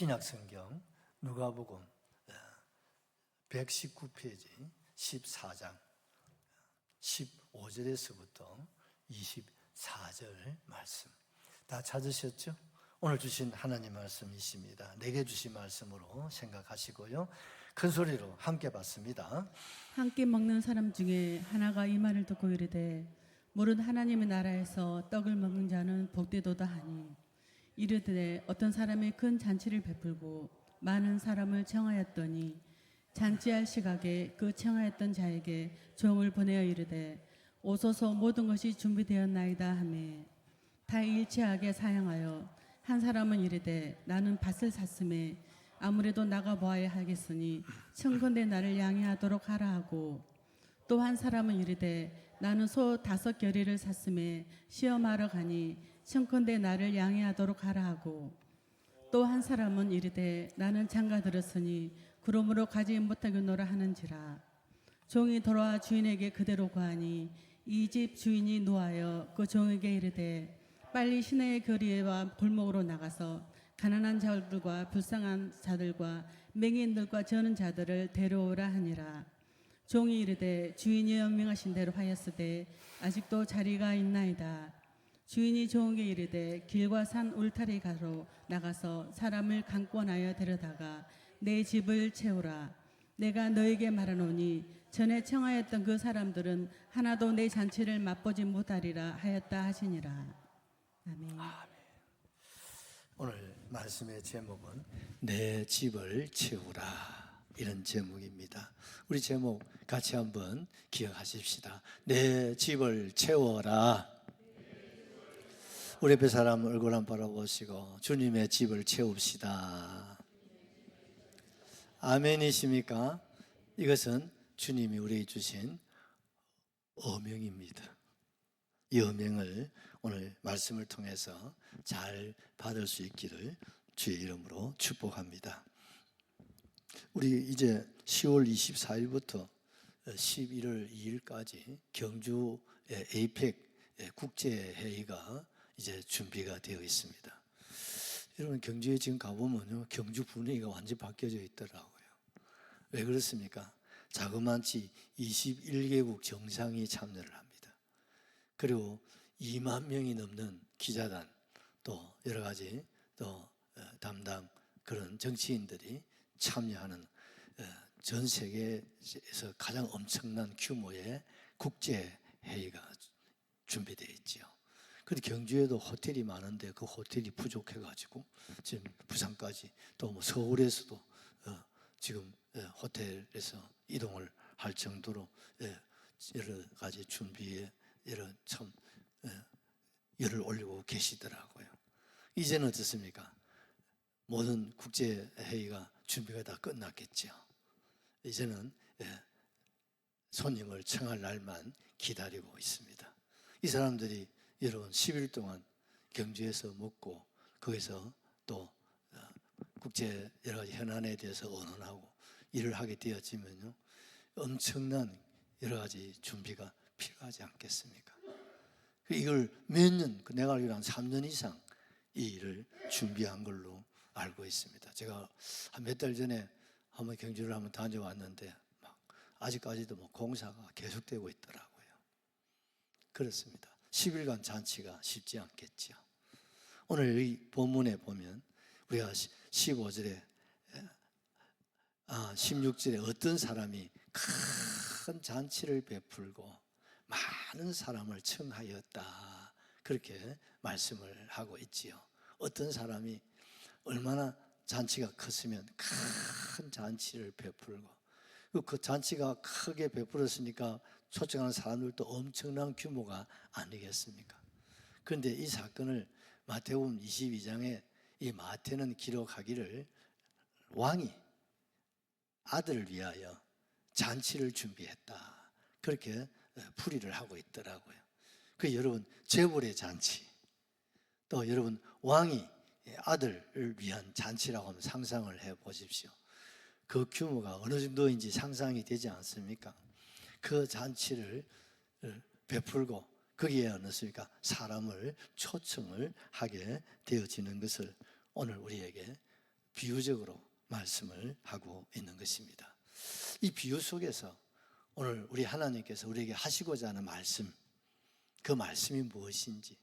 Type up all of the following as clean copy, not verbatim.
신약성경 누가복음 119페이지 14장 15절에서부터 24절 말씀 다 찾으셨죠? 오늘 주신 하나님 말씀이십니다. 내게 주신 말씀으로 생각하시고요. 큰 소리로 함께 받습니다. 함께 먹는 사람 중에 하나가 이 말을 듣고 이르되 모든 하나님의 나라에서 떡을 먹는 자는 복되도다 하니, 이르되 어떤 사람이 큰 잔치를 베풀고 많은 사람을 청하였더니 잔치할 시각에 그 청하였던 자에게 종을 보내어 이르되 오소서 모든 것이 준비되었나이다 하매, 다 일치하게 사양하여 한 사람은 이르되 나는 밭을 샀음에 아무래도 나가 보아야 하겠으니 청컨대 나를 양해하도록 하라 하고, 또 한 사람은 이르되 나는 소 5겨리를 샀음에 시험하러 가니 청컨대 나를 양해하도록 하라 하고, 또 한 사람은 이르되 나는 장가 들었으니 그러므로 가지 못하겠노라 하는지라. 종이 돌아와 주인에게 그대로 구하니 이 집 주인이 노하여 그 종에게 이르되 빨리 시내의 거리와 골목으로 나가서 가난한 자들과 불쌍한 자들과 맹인들과 저는 자들을 데려오라 하니라. 종이 이르되 주인이 명령하신 대로 하였으되 아직도 자리가 있나이다. 주인이 종에게 이르되 길과 산 울타리 가로 나가서 사람을 강권하여 데려다가 내 집을 채우라. 내가 너에게 말하노니 전에 청하였던 그 사람들은 하나도 내 잔치를 맛보지 못하리라 하였다 하시니라. 아멘. 오늘 말씀의 제목은 내 집을 채우라, 이런 제목입니다. 우리 제목 같이 한번 기억하십시다. 내 집을 채워라. 우리 옆에 사람 얼굴 한번 바라보시고 주님의 집을 채웁시다. 아멘이십니까? 이것은 주님이 우리에게 주신 어명입니다. 이 어명을 오늘 말씀을 통해서 잘 받을 수 있기를 주의 이름으로 축복합니다. 우리 이제 10월 24일부터 11월 2일까지 경주의 에이펙 국제회의가 이제 준비가 되어 있습니다. 여러분, 경주에 지금 가보면요, 경주 분위기가 완전히 바뀌어져 있더라고요. 왜 그렇습니까? 자그마치 21개국 정상이 참여를 합니다. 그리고 2만 명이 넘는 기자단, 또 여러 가지 또 담당 그런 정치인들이 참여하는 전 세계에서 가장 엄청난 규모의 국제회의가 준비되어 있죠. 그런데 경주에도 호텔이 많은데 그 호텔이 부족해가지고 지금 부산까지 또 뭐 서울에서도 지금 호텔에서 이동을 할 정도로 여러 가지 준비에 참 열을 올리고 계시더라고요. 이제는 어떻습니까? 모든 국제회의가 준비가 다 끝났겠죠. 이제는 손님을 청할 날만 기다리고 있습니다. 이 사람들이 여러분 10일 동안 경주에서 묵고 거기서 또 국제 여러 가지 현안에 대해서 언론하고 일을 하게 되어지면요, 엄청난 여러 가지 준비가 필요하지 않겠습니까? 이걸 몇 년, 내가 알기로 한 3년 이상 이 일을 준비한 걸로 알고 있습니다. 제가 한 몇 달 전에 한번 경주를 한번 다녀왔는데 아직까지도 공사가 계속되고 있더라고요. 그렇습니다. 10일간 잔치가 쉽지 않겠죠. 오늘 이 본문에 보면 우리가 15절에 16절에 어떤 사람이 큰 잔치를 베풀고 많은 사람을 청하였다, 그렇게 말씀을 하고 있지요. 어떤 사람이 얼마나 잔치가 컸으면 큰 잔치를 베풀고, 그 잔치가 크게 베풀었으니까 초청하는 사람들도 엄청난 규모가 아니겠습니까? 그런데 이 사건을 마태복음 22장에 이 마태는 기록하기를 왕이 아들을 위하여 잔치를 준비했다, 그렇게 풀이를 하고 있더라고요. 그 여러분, 재물의 잔치, 또 여러분 왕이 아들을 위한 잔치라고 하면 상상을 해 보십시오. 그 규모가 어느 정도인지 상상이 되지 않습니까? 그 잔치를 베풀고 거기에 어떻습니까? 사람을 초청을 하게 되어지는 것을 오늘 우리에게 비유적으로 말씀을 하고 있는 것입니다. 이 비유 속에서 오늘 우리 하나님께서 우리에게 하시고자 하는 말씀, 그 말씀이 무엇인지,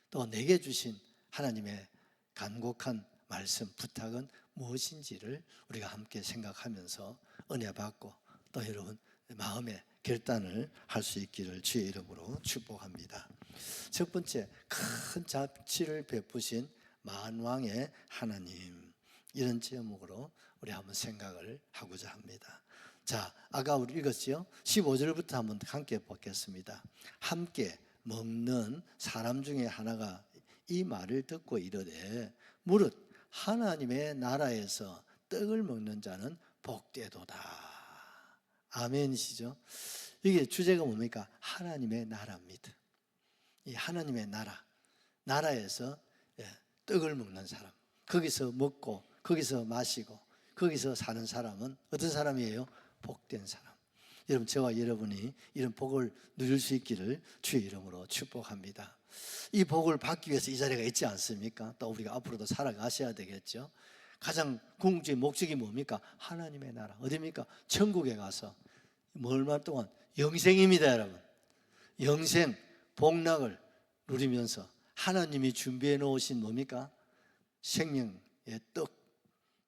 또 내게 주신 하나님의 간곡한 말씀, 부탁은 무엇인지를 우리가 함께 생각하면서 은혜 받고 또 여러분 마음의 결단을 할 수 있기를 주의 이름으로 축복합니다. 첫 번째, 큰 잔치를 베푸신 만왕의 하나님, 이런 제목으로 우리 한번 생각을 하고자 합니다. 자, 아까 우리 읽었죠? 15절부터 한번 함께 보겠습니다. 함께 먹는 사람 중에 하나가 이 말을 듣고 이르되 무릇 하나님의 나라에서 떡을 먹는 자는 복되도다. 아멘이시죠? 이게 주제가 뭡니까? 하나님의 나라입니다. 이 하나님의 나라에서 떡을 먹는 사람, 거기서 먹고 거기서 마시고 거기서 사는 사람은 어떤 사람이에요? 복된 사람. 여러분, 저와 여러분이 이런 복을 누릴 수 있기를 주의 이름으로 축복합니다. 이 복을 받기 위해서 이 자리가 있지 않습니까? 또 우리가 앞으로도 살아가셔야 되겠죠. 가장 궁극적인 목적이 뭡니까? 하나님의 나라. 어디입니까? 천국에 가서 얼마 동안 영생입니다, 여러분. 영생, 복락을 누리면서 하나님이 준비해 놓으신 뭡니까? 생명의 떡,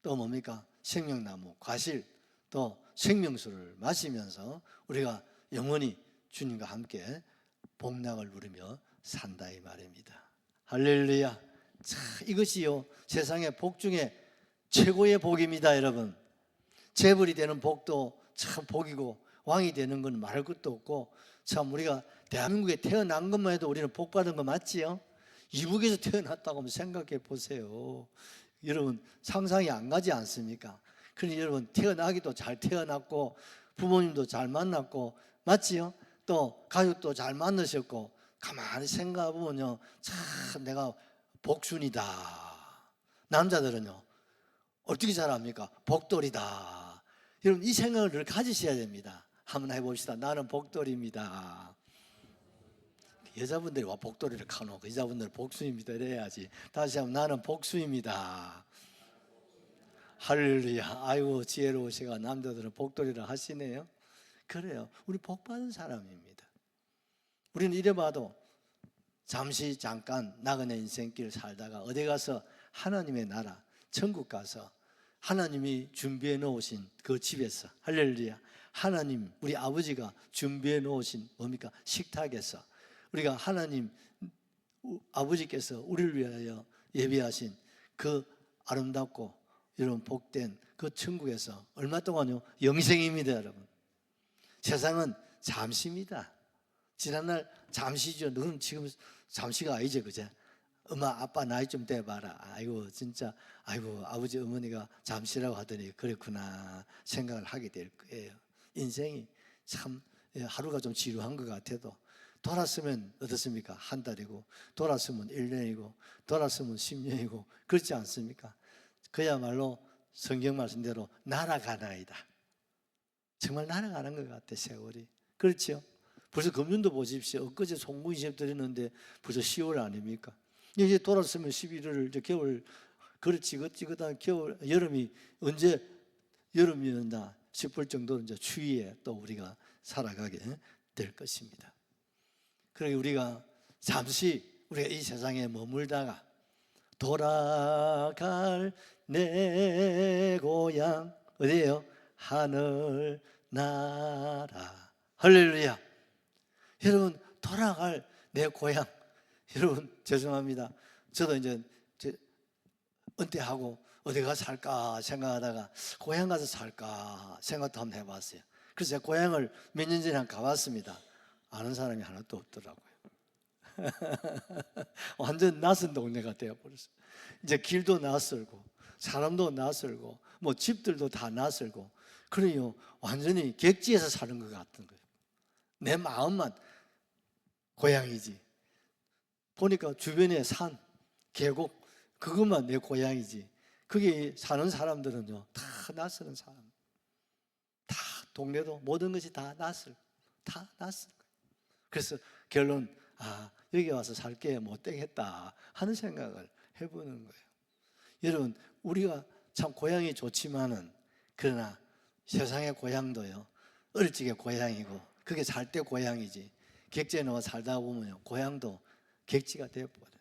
또 뭡니까? 생명나무, 과실, 또 생명수를 마시면서 우리가 영원히 주님과 함께 복락을 누리며 산다 이 말입니다. 할렐루야. 자, 이것이요 세상의 복 중에 최고의 복입니다, 여러분. 재벌이 되는 복도 참 복이고 왕이 되는 건 말할 것도 없고, 참 우리가 대한민국에 태어난 것만 해도 우리는 복 받은 거 맞지요? 이북에서 태어났다고 하면 생각해 보세요. 여러분 상상이 안 가지 않습니까? 그러니 여러분 태어나기도 잘 태어났고 부모님도 잘 만났고 맞지요? 또 가족도 잘 만나셨고, 가만히 생각해 보면요 참 내가 복순이다. 남자들은요 어떻게 잘합니까? 복돌이다. 여러분 이 생각을 늘 가지셔야 됩니다. 한번 해봅시다. 나는 복돌입니다. 여자분들이 와 복돌이를 가놓고 여자분들 복수입니다 이래야지. 다시 한번 나는 복수입니다. 할렐루야. 아이고 지혜로우시가 남자들은 복돌이라 하시네요. 그래요. 우리 복받은 사람입니다. 우리는 이래봐도 잠시 잠깐 나그네 인생길 살다가 어디 가서 하나님의 나라 천국 가서 하나님이 준비해 놓으신 그 집에서, 할렐루야, 하나님 우리 아버지가 준비해 놓으신 뭡니까? 식탁에서 우리가 하나님 아버지께서 우리를 위하여 예비하신 그 아름답고 여러분 복된 그 천국에서 얼마 동안요? 영생입니다, 여러분. 세상은 잠시입니다. 지난날 잠시죠. 너는 지금 잠시가 아니죠, 그제? 엄마 아빠 나이 좀 돼봐라. 아이고 진짜 아이고 아버지 어머니가 잠시라고 하더니 그랬구나 생각을 하게 될 거예요. 인생이 참 하루가 좀 지루한 것 같아도 돌았으면 어떻습니까? 한 달이고 돌았으면 1년이고 돌았으면 10년이고 그렇지 않습니까? 그야말로 성경 말씀대로 날아가나이다. 정말 날아가는 것 같아 세월이. 그렇죠? 벌써 금년도 보십시오. 엊그제 송구이 시험 드렸는데 벌써 10월 아닙니까? 이제 돌았으면 11월 이제 겨울. 그렇지 그다음 겨울 여름이 언제 여름이었나 싶을 정도로 이제 추위에 또 우리가 살아가게 될 것입니다. 그러니 우리가 잠시 우리가 이 세상에 머물다가 돌아갈 내 고향 어디예요? 하늘 나라. 할렐루야. 여러분 돌아갈 내 고향. 여러분 죄송합니다. 저도 이제 은퇴하고 어디 가서 살까 생각하다가 고향 가서 살까 생각도 한번 해봤어요. 그래서 제가 고향을 몇 년 전에 한번 가봤습니다. 아는 사람이 하나도 없더라고요. 완전 낯선 동네가 되어버렸어요. 이제 길도 낯설고 사람도 낯설고 뭐 집들도 다 낯설고, 그래요 완전히 객지에서 사는 것 같은 거예요. 내 마음만 고향이지. 보니까 주변에 산, 계곡 그것만 내 고향이지. 거기 사는 사람들은요 다 낯선 사람. 다 동네도 모든 것이 다 낯설고 다 낯설고. 그래서 결론 여기 와서 살게 못되겠다 하는 생각을 해보는 거예요. 여러분 우리가 참 고향이 좋지만은 그러나 세상의 고향도요 어릴 적에 고향이고 그게 살 때 고향이지 객지에 나와 살다 보면요 고향도 객지가 되어버려요.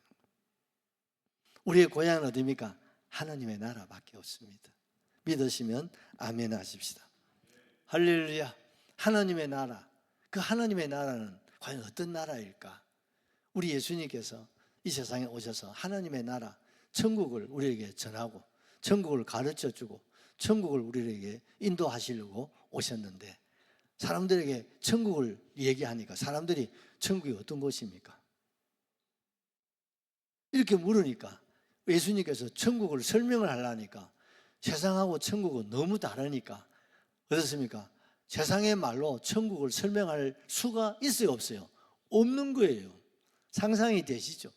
우리의 고향은 어디입니까? 하나님의 나라밖에 없습니다. 믿으시면 아멘 하십시다. 할렐루야. 하나님의 나라, 그 하나님의 나라는 과연 어떤 나라일까? 우리 예수님께서 이 세상에 오셔서 하나님의 나라, 천국을 우리에게 전하고 천국을 가르쳐주고 천국을 우리에게 인도하시려고 오셨는데 사람들에게 천국을 얘기하니까 사람들이 천국이 어떤 곳입니까? 이렇게 물으니까 예수님께서 천국을 설명을 하려니까 세상하고 천국은 너무 다르니까 어떻습니까? 세상의 말로 천국을 설명할 수가 있어요, 없어요? 없는 거예요. 상상이 되시죠?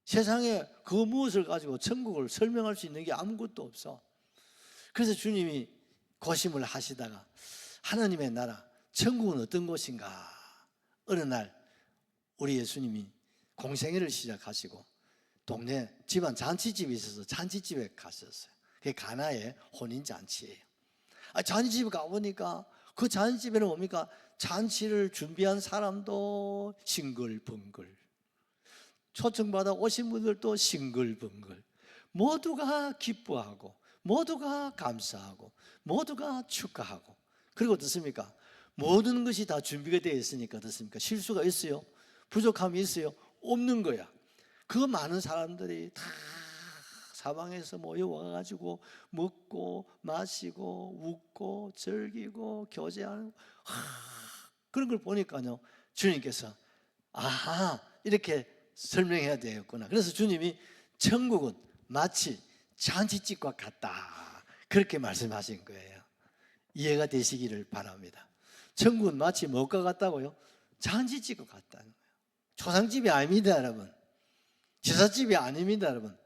세상에 그 무엇을 가지고 천국을 설명할 수 있는 게 아무것도 없어. 그래서 주님이 고심을 하시다가 하나님의 나라, 천국은 어떤 곳인가? 어느 날 우리 예수님이 공생애를 시작하시고 동네 집안 잔치집이 있어서 잔치집에 가셨어요. 그게 가나의 혼인잔치예요. 잔치집에 가보니까 그 잔치집에는 뭡니까? 잔치를 준비한 사람도 싱글벙글, 초청받아 오신 분들도 싱글벙글, 모두가 기뻐하고 모두가 감사하고 모두가 축하하고 그리고 어떻습니까? 모든 것이 다 준비가 되어 있으니까 어떻습니까? 실수가 있어요? 부족함이 있어요? 없는 거야. 그 많은 사람들이 다 사방에서 모여와가지고 먹고 마시고 웃고 즐기고 교제하는 그런 걸 보니까요 주님께서 아하 이렇게 설명해야 되겠구나. 그래서 주님이 천국은 마치 잔치집과 같다 그렇게 말씀하신 거예요. 이해가 되시기를 바랍니다. 천국은 마치 뭐가 같다고요? 잔치집과 같다는 거예요. 초상집이 아닙니다 여러분. 제사집이 아닙니다 여러분.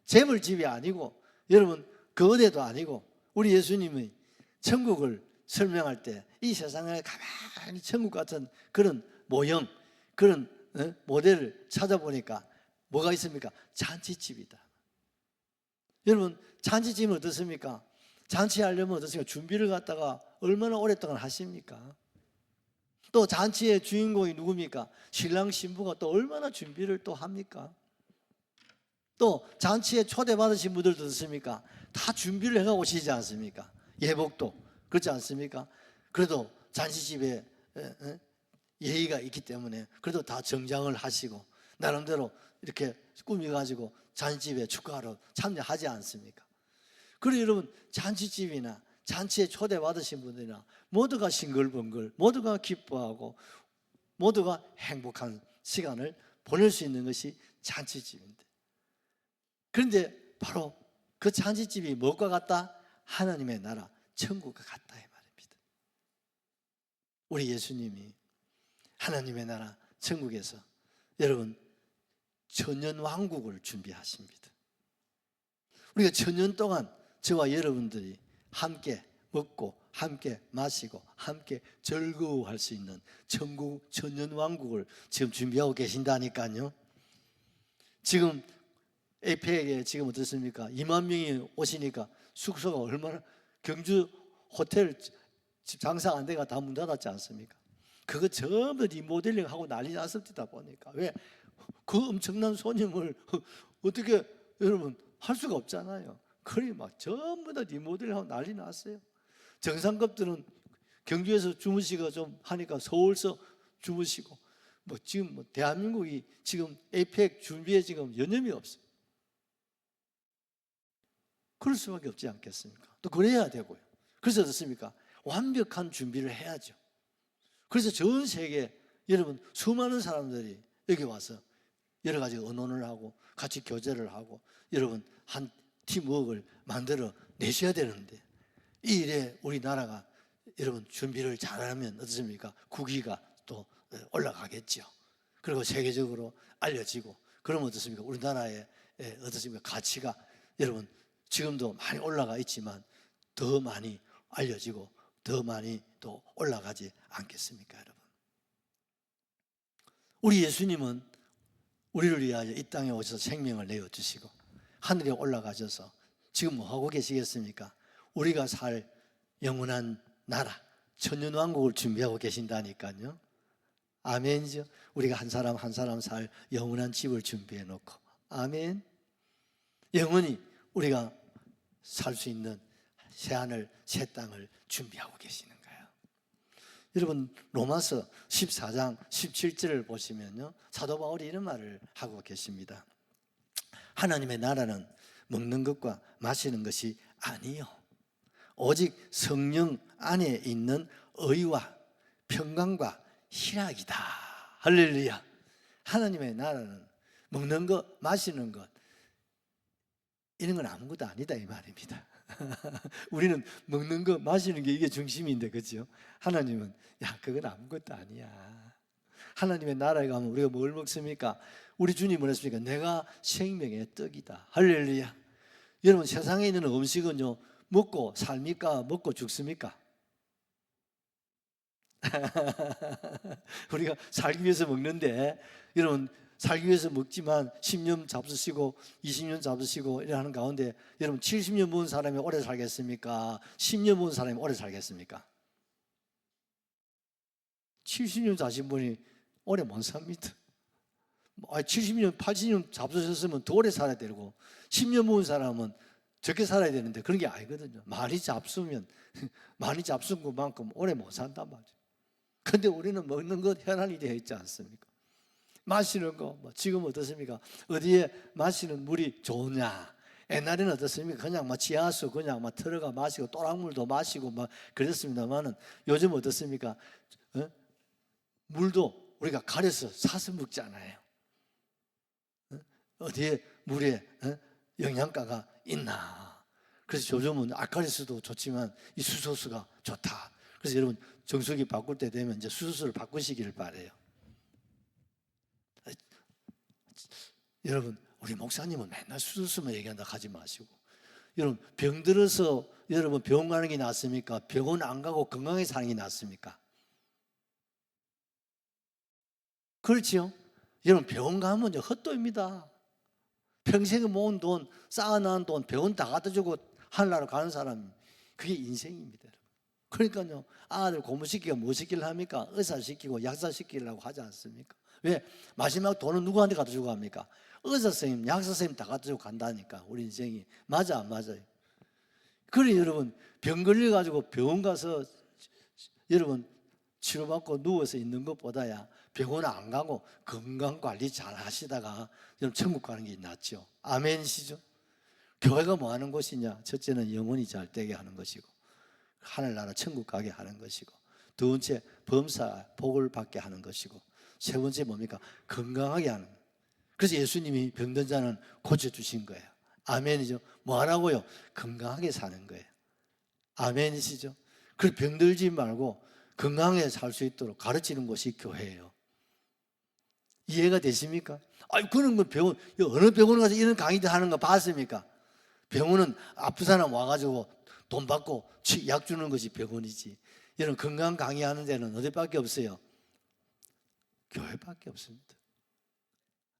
재물집이 아니고 여러분 그 어디도 아니고 우리 예수님이 천국을 설명할 때 이 세상에 가만히 천국 같은 그런 모형 그런 모델을 찾아보니까 뭐가 있습니까? 잔치집이다. 여러분 잔치집은 어떻습니까? 잔치하려면 어떻습니까? 준비를 갖다가 얼마나 오랫동안 하십니까? 또 잔치의 주인공이 누굽니까? 신랑 신부가 또 얼마나 준비를 또 합니까? 또 잔치에 초대받으신 분들도 어떻습니까? 다 준비를 해가 오시지 않습니까? 예복도 그렇지 않습니까? 그래도 잔치집에 예의가 있기 때문에 그래도 다 정장을 하시고 나름대로 이렇게 꾸며가지고 잔치집에 축하하러 참여하지 않습니까? 그리고 여러분 잔치집이나 잔치에 초대받으신 분들이나 모두가 싱글벙글 모두가 기뻐하고 모두가 행복한 시간을 보낼 수 있는 것이 잔치집인데 그런데 바로 그 잔치집이 무엇과 같다? 하나님의 나라 천국과 같다 이 말입니다. 우리 예수님이 하나님의 나라 천국에서 여러분 천년왕국을 준비하십니다. 우리가 천년 동안 저와 여러분들이 함께 먹고 함께 마시고 함께 즐거워할 수 있는 천국 천년왕국을 지금 준비하고 계신다니까요. 지금 에이펙에 지금 어떻습니까? 2만 명이 오시니까 숙소가 얼마나 경주 호텔 장사 안 돼가 다 문 닫았지 않습니까? 그거 전부 리모델링 하고 난리 났었다 보니까 왜? 그 엄청난 손님을 어떻게 여러분 할 수가 없잖아요. 그러니 막 전부 다 리모델링 하고 난리 났어요. 정상급들은 경주에서 주무시고 좀 하니까 서울서 주무시고 뭐 지금 뭐 대한민국이 지금 에이펙 준비에 지금 여념이 없어요. 그럴 수밖에 없지 않겠습니까? 또 그래야 되고요. 그래서 어떻습니까? 완벽한 준비를 해야죠. 그래서 전 세계 여러분 수많은 사람들이 여기 와서 여러 가지 의논을 하고 같이 교제를 하고 여러분 한 팀워크를 만들어 내셔야 되는데 이 일에 우리나라가 여러분 준비를 잘하면 어떻습니까? 국위가 또 올라가겠죠. 그리고 세계적으로 알려지고 그러면 어떻습니까? 우리나라의 어떻습니까? 가치가 여러분 지금도 많이 올라가 있지만 더 많이 알려지고 더 많이 또 올라가지 않겠습니까, 여러분? 우리 예수님은 우리를 위하여 이 땅에 오셔서 생명을 내어주시고 하늘에 올라가셔서 지금 뭐 하고 계시겠습니까? 우리가 살 영원한 나라, 천년왕국을 준비하고 계신다니까요. 아멘이죠. 우리가 한 사람 한 사람 살 영원한 집을 준비해 놓고, 아멘. 영원히 우리가 살 수 있는 새하늘 새 땅을 준비하고 계시는 거예요. 여러분, 로마서 14장 17절을 보시면요, 사도 바울이 이런 말을 하고 계십니다. 하나님의 나라는 먹는 것과 마시는 것이 아니요, 오직 성령 안에 있는 의와 평강과 희락이다. 할렐루야. 하나님의 나라는 먹는 것, 마시는 것, 이런 건 아무것도 아니다 이 말입니다. 우리는 먹는 거, 마시는 게 이게 중심인데, 그렇죠? 하나님은 야, 그건 아무것도 아니야. 하나님의 나라에 가면 우리가 뭘 먹습니까? 우리 주님은 했습니까? 내가 생명의 떡이다. 할렐루야. 여러분, 세상에 있는 음식은요, 먹고 삽니까? 먹고 죽습니까? 우리가 살기 위해서 먹는데, 여러분, 살기 위해서 먹지만 10년 잡수시고 20년 잡수시고 이래 하는 가운데, 여러분 70년 먹은 사람이 오래 살겠습니까? 10년 먹은 사람이 오래 살겠습니까? 70년 사신 분이 오래 못 삽니다. 70년, 80년 잡수셨으면 더 오래 살아야 되고, 10년 먹은 사람은 적게 살아야 되는데 그런 게 아니거든요. 많이 잡수면 많이 잡순 것만큼 오래 못 산단 말이죠. 근데 우리는 먹는 것 현안이 되어 있지 않습니까? 마시는 거, 지금 어떻습니까? 어디에 마시는 물이 좋으냐? 옛날에는 어떻습니까? 그냥 지하수 그냥 들어가 마시고 또랑물도 마시고 그랬습니다만은, 요즘 어떻습니까? 물도 우리가 가려서 사서 먹잖아요. 어디에 물에 영양가가 있나? 그래서 요즘은 알칼리수도 좋지만 이 수소수가 좋다. 그래서 여러분, 정수기 바꿀 때 되면 이제 수소수를 바꾸시기를 바래요. 여러분, 우리 목사님은 맨날 수소수만 얘기한다 하지 마시고, 여러분, 병들어서 여러분 병원 가는 게 낫습니까? 병원 안 가고 건강하게 사는 게 낫습니까? 그렇지요? 여러분, 병원 가면 헛돈입니다. 평생에 모은 돈, 쌓아놓은 돈, 병원 다 갖다 주고 하늘나라 가는 사람, 그게 인생입니다. 그러니까요, 아들 고무시키고 뭐 시키려 합니까? 의사 시키고 약사 시키려고 하지 않습니까? 왜? 마지막 돈은 누구한테 갖다 주고 합니까? 의사 선생님, 약사 선생님 다 갖다 주고 간다니까. 우리 인생이. 맞아, 안 맞아요? 그래, 여러분, 병 걸려가지고 병원 가서 여러분 치료받고 누워서 있는 것보다야 병원 안 가고 건강관리 잘 하시다가 여러분 천국 가는 게 낫죠. 아멘이시죠? 교회가 뭐 하는 곳이냐? 첫째는 영혼이 잘 되게 하는 것이고, 하늘나라 천국 가게 하는 것이고, 두 번째 범사 복을 받게 하는 것이고, 세 번째 뭡니까? 건강하게 하는 거예요. 그래서 예수님이 병든 자는 고쳐주신 거예요. 아멘이죠? 뭐 하라고요? 건강하게 사는 거예요. 아멘이시죠? 그래서 병들지 말고 건강하게 살 수 있도록 가르치는 곳이 교회예요. 이해가 되십니까? 아니, 그런 건 병원, 어느 병원 가서 이런 강의들 하는 거 봤습니까? 병원은 아픈 사람 와가지고 돈 받고 약 주는 것이 병원이지. 이런 건강 강의하는 데는 어디밖에 없어요? 교회밖에 없습니다.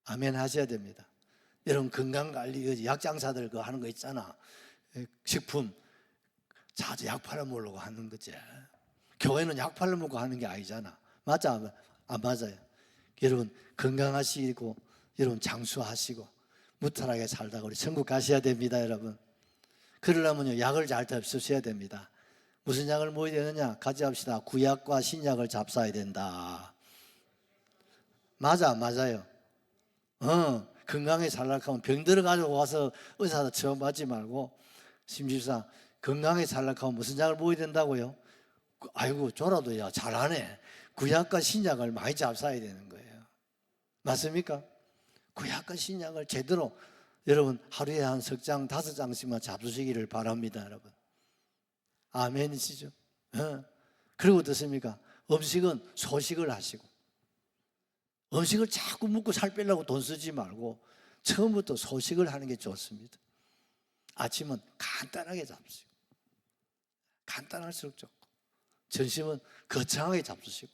아멘 하셔야 됩니다. 여러분, 건강관리, 약장사들 그거 하는 거 있잖아. 식품, 자주 약 팔아먹으려고 하는 거지. 교회는 약 팔아먹고 하는 게 아니잖아. 맞아? 안 맞아요? 여러분, 건강하시고, 여러분, 장수하시고, 무탈하게 살다가 우리 천국 가셔야 됩니다, 여러분. 그러려면요, 약을 잘 잡수셔야 됩니다. 무슨 약을 먹어야 되느냐? 같이 합시다. 구약과 신약을 잡숴야 된다. 맞아, 안 맞아요? 건강하게 살라고 하면 병 들어가지고 와서 의사도 처음 받지 말고, 심지어 건강하게 살라고 하면 무슨 약을 먹어야 된다고요? 아이고, 저라도 야, 잘하네. 구약과 신약을 많이 잡숴야 되는 거예요. 맞습니까? 구약과 신약을 제대로 여러분 하루에 한 석 장, 5장씩만 잡수시기를 바랍니다, 여러분. 아멘이시죠? 그리고 어떻습니까? 음식은 소식을 하시고, 음식을 자꾸 먹고 살 빼려고 돈 쓰지 말고 처음부터 소식을 하는 게 좋습니다. 아침은 간단하게 잡수시고, 간단할수록 좋고, 점심은 거창하게 잡수시고,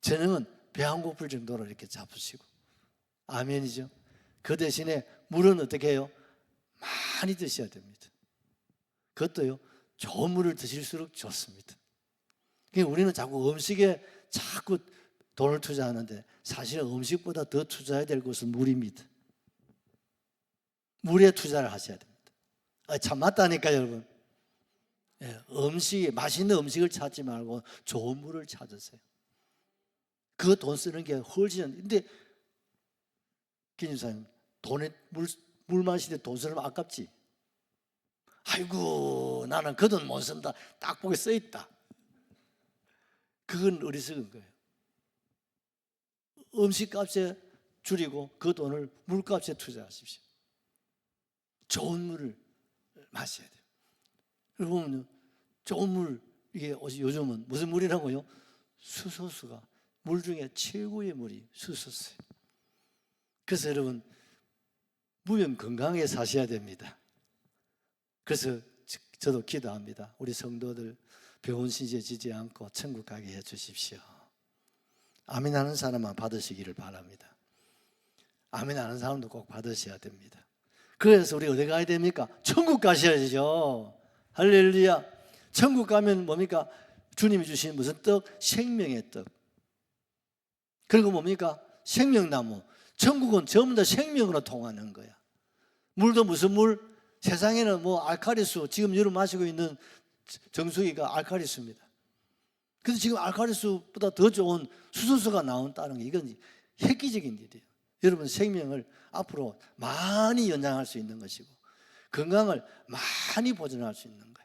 저녁은 배 안 고플 정도로 이렇게 잡수시고. 아멘이죠? 그 대신에 물은 어떻게 해요? 많이 드셔야 됩니다. 그것도요, 좋은 물을 드실수록 좋습니다. 그러니까 우리는 자꾸 음식에 자꾸 돈을 투자하는데 사실은 음식보다 더 투자해야 될 것은 물입니다. 물에 투자를 하셔야 됩니다. 참 맞다니까 여러분. 맛있는 음식을 찾지 말고 좋은 물을 찾으세요. 그 돈 쓰는 게 훨씬. 근데 김집사님, 물 마시는데 돈 쓰면 아깝지. 아이고, 나는 그 돈 못 쓴다. 딱 보게 써 있다. 그건 어리석은 거예요. 음식값에 줄이고 그 돈을 물값에 투자하십시오. 좋은 물을 마셔야 돼요. 여러분, 좋은 물, 이게 요즘은 무슨 물이라고요? 수소수가 물 중에 최고의 물이 수소수예요. 그래서 여러분, 무면 건강하게 사셔야 됩니다. 그래서 저도 기도합니다. 우리 성도들 병원 신세 지지 않고 천국 가게 해 주십시오. 아멘 하는 사람만 받으시기를 바랍니다. 아멘 하는 사람도 꼭 받으셔야 됩니다. 그래서 우리 어디 가야 됩니까? 천국 가셔야죠. 할렐루야. 천국 가면 뭡니까? 주님이 주신 무슨 떡? 생명의 떡. 그리고 뭡니까? 생명나무. 천국은 전부 다 생명으로 통하는 거야. 물도 무슨 물? 세상에는 뭐 알칼리수, 지금 여러분 마시고 있는 정수기가 알칼리수입니다. 그래서 지금 알칼리수보다 더 좋은 수소수가 나온다는 게 이건 획기적인 일이에요. 여러분 생명을 앞으로 많이 연장할 수 있는 것이고 건강을 많이 보존할 수 있는 거예요.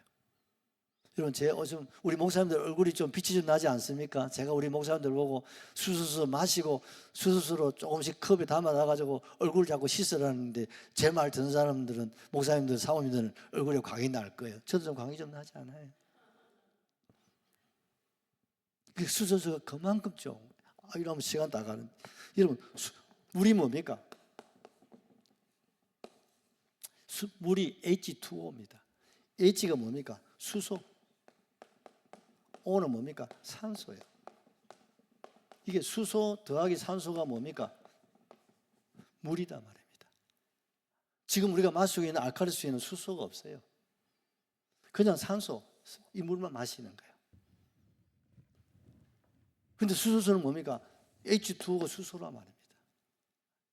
여러분 우리 목사님들 얼굴이 좀 빛이 좀 나지 않습니까? 제가 우리 목사님들 보고 수수수 마시고 수수수로 조금씩 컵에 담아놔가지고 얼굴 자꾸 씻으라는데 제 말 듣는 사람들은 목사님들 사모님들은 얼굴에 광이 날 거예요. 저도 좀 광이 좀 나지 않아요? 그 수소수가 그만큼 좀 이러면 시간 다 가는. 여러분 물이 뭡니까? 물이 H2O입니다. H가 뭡니까? 수소. O는 뭡니까? 산소예요. 이게 수소 더하기 산소가 뭡니까? 물이다 말입니다. 지금 우리가 마시고 있는 알칼리수에는 수소가 없어요. 그냥 산소, 이 물만 마시는 거예요. 근데 수소수는 뭡니까? H2O가 수소란 말입니다.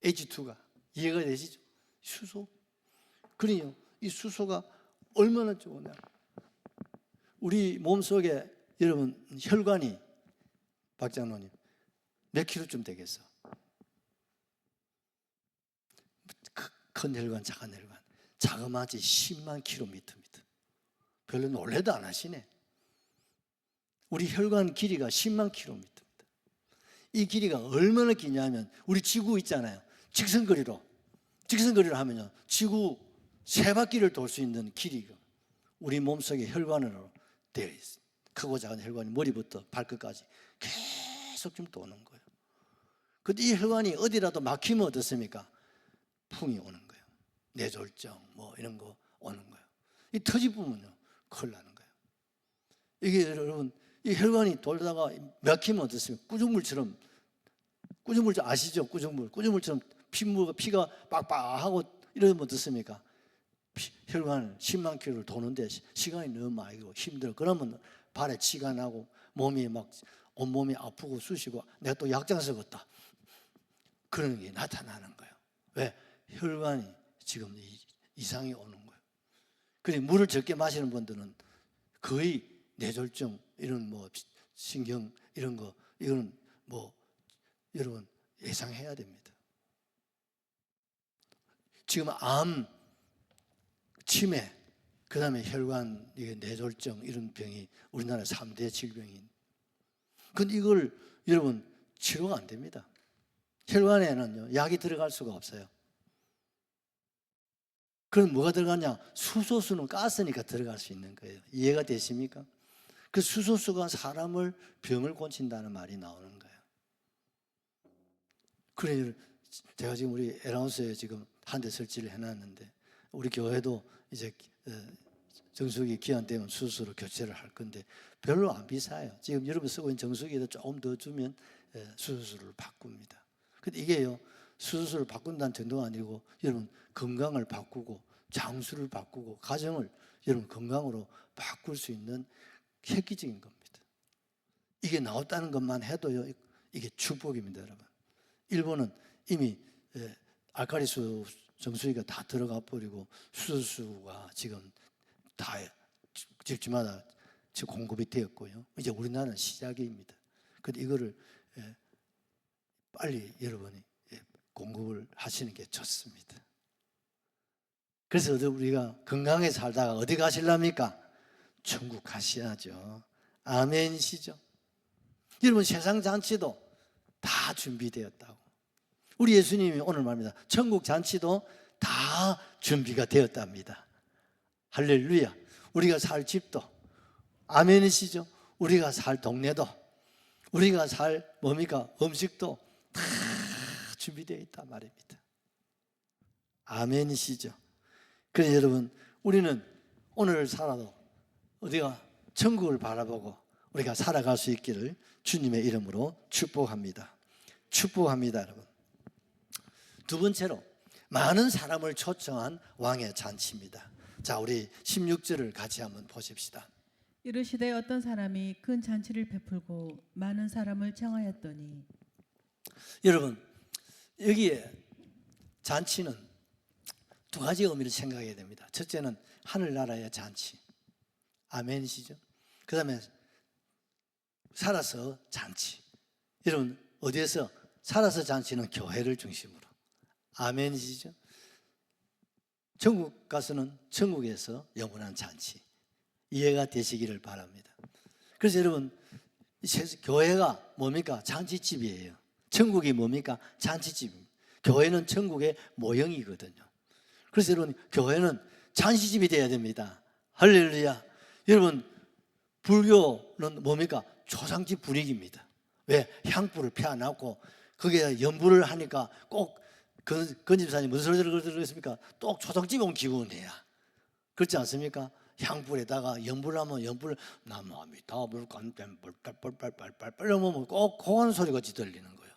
H2가 이해가 되시죠? 수소. 그러니요, 이 수소가 얼마나 좋으냐. 우리 몸속에 여러분 혈관이 박장로님 몇 킬로쯤 되겠어? 큰 혈관, 작은 혈관, 자그마치 10만 킬로미터입니다. 별로 놀래도 안 하시네. 우리 혈관 길이가 10만 킬로미터입니다. 이 길이가 얼마나 기냐면 우리 지구 있잖아요. 직선거리로 하면요, 지구 세 바퀴를 돌 수 있는 길이가 우리 몸속에 혈관으로 되어 있어요. 크고 작은 혈관이 머리부터 발끝까지 계속 좀 도는 거예요. 근데 이 혈관이 어디라도 막히면 어떻습니까? 풍이 오는 거예요. 뇌졸중 뭐 이런 거 오는 거예요. 이 터지부면요 큰일 나는 거예요. 이게 여러분 이 혈관이 돌다가 막히면 어떻습니까? 꾸중물처럼 아시죠? 꾸중물처럼 피가 빡빡하고 이러면 어떻습니까? 혈관을 10만 킬로를 도는데 시간이 너무 많이 걸리고 힘들어. 그러면 발에 치가 나고 몸이 막 온몸이 아프고 쑤시고 내가 또 약장 썩었다. 그런 게 나타나는 거예요. 왜? 혈관이 지금 이상이 오는 거예요. 그래서 물을 적게 마시는 분들은 거의 뇌졸중 이런 뭐 신경 이런 거 이거는 뭐 여러분 예상해야 됩니다. 지금 암, 치매, 그 다음에 혈관, 뇌졸중 이런 병이 우리나라 3대 질병인. 근데 이걸 여러분 치료가 안 됩니다. 혈관에는요 약이 들어갈 수가 없어요. 그럼 뭐가 들어가냐? 수소수는 가스니까 들어갈 수 있는 거예요. 이해가 되십니까? 그 수소수가 사람을 병을 고친다는 말이 나오는 거예요. 그래 제가 지금 우리 에라운스에 지금 한 대 설치를 해놨는데 우리 교회도 이제 정수기 기한되면 수소수로 교체를 할 건데 별로 안 비싸요. 지금 여러분 쓰고 있는 정수기에도 조금 더 주면 수소수를 바꿉니다. 근데 이게요 수소수를 바꾼다는 정도가 아니고 여러분 건강을 바꾸고 장수를 바꾸고 가정을 여러분 건강으로 바꿀 수 있는 획기적인 겁니다. 이게 나왔다는 것만 해도요, 이게 축복입니다, 여러분. 일본은 이미 알칼리수 정수기가 다 들어가 버리고 수소수가 지금 다 집집마다 지금 공급이 되었고요. 이제 우리나라는 시작입니다. 근데 이거를 빨리 여러분이 공급을 하시는 게 좋습니다. 그래서 우리가 건강하게 살다가 어디 가실랍니까? 천국 가셔야죠. 아멘이시죠? 여러분, 세상 잔치도 다 준비되었다고. 우리 예수님이 오늘 말합니다. 천국 잔치도 다 준비가 되었답니다. 할렐루야. 우리가 살 집도, 아멘이시죠? 우리가 살 동네도, 우리가 살 뭡니까? 음식도 다 준비되어 있단 말입니다. 아멘이시죠? 그래서 여러분, 우리는 오늘 살아도 어디가 천국을 바라보고 우리가 살아갈 수 있기를 주님의 이름으로 축복합니다. 축복합니다, 여러분. 두 번째로 많은 사람을 초청한 왕의 잔치입니다. 자, 우리 16절을 같이 한번 보십시다. 이르시되 어떤 사람이 큰 잔치를 베풀고 많은 사람을 청하였더니. 여러분, 여기에 잔치는 두 가지 의미를 생각해야 됩니다. 첫째는 하늘나라의 잔치, 아멘이시죠? 그 다음에 살아서 잔치. 여러분, 어디에서? 살아서 잔치는 교회를 중심으로, 아멘이시죠? 천국 가서는 천국에서 영원한 잔치, 이해가 되시기를 바랍니다. 그래서 여러분, 교회가 뭡니까? 잔치집이에요. 천국이 뭡니까? 잔치집입니다. 교회는 천국의 모형이거든요. 그래서 여러분, 교회는 잔치집이 되어야 됩니다. 할렐루야. 여러분, 불교는 뭡니까? 초상집 분위기입니다. 왜? 향불을 펴안고 거기에 연불을 하니까 꼭 건집사님 무슨 소리를 들었습니까? 또 초상집에 온 기분이야. 그렇지 않습니까? 향불에다가 연불을 하면 연불 나무아미다 물간뱀 빨빨빨빨빨빨 이러면 꼭 고한 소리가 들리는 거예요.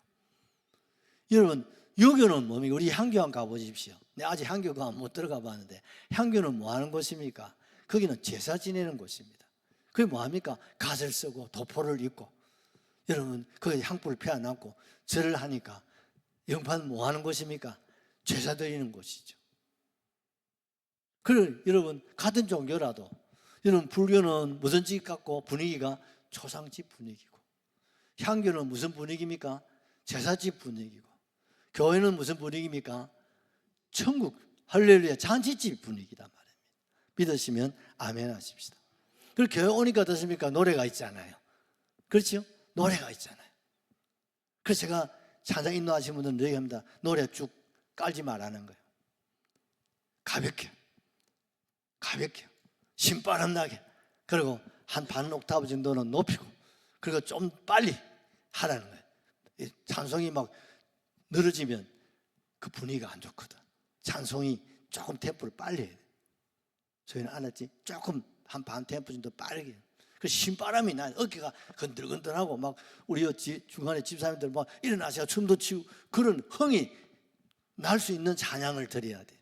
여러분, 유교는 뭡니까? 우리 향교 한번 가보십시오. 네, 아직 향교가 못 들어가 봤는데, 향교는 뭐 하는 곳입니까? 거기는 제사 지내는 곳입니다. 그게 뭐 합니까? 갓을 쓰고 도포를 입고, 여러분, 거기 향불을 펴안고 절을 하니까 영판 뭐 하는 곳입니까? 제사 드리는 곳이죠. 그래, 여러분, 같은 종교라도 여러분, 불교는 무슨 집 같고 분위기가 초상집 분위기고, 향교는 무슨 분위기입니까? 제사집 분위기고, 교회는 무슨 분위기입니까? 천국, 할렐루야, 잔치집 분위기단 말입니다. 믿으시면 아멘 하십시다. 그리고 교회 오니까 어떻습니까? 노래가 있잖아요. 그렇죠? 노래가 있잖아요. 그래서 제가 찬양 인도하시는 분들은 얘기합니다. 노래 쭉 깔지 말라는 거예요. 가볍게, 가볍게, 신바람 나게, 그리고 한 반 옥타브 정도는 높이고, 그리고 좀 빨리 하라는 거예요. 찬송이 막 늘어지면 그 분위기가 안 좋거든. 찬송이 조금 템포를 빨리 해야 돼. 저희는 알았지? 조금 한 반 템포 정도 빠르게. 그 신바람이 나, 어깨가 건들건들하고 막 우리 중간에 집사님들 막 일어나셔서 춤도 추고 그런 흥이 날 수 있는 찬양을 드려야 돼.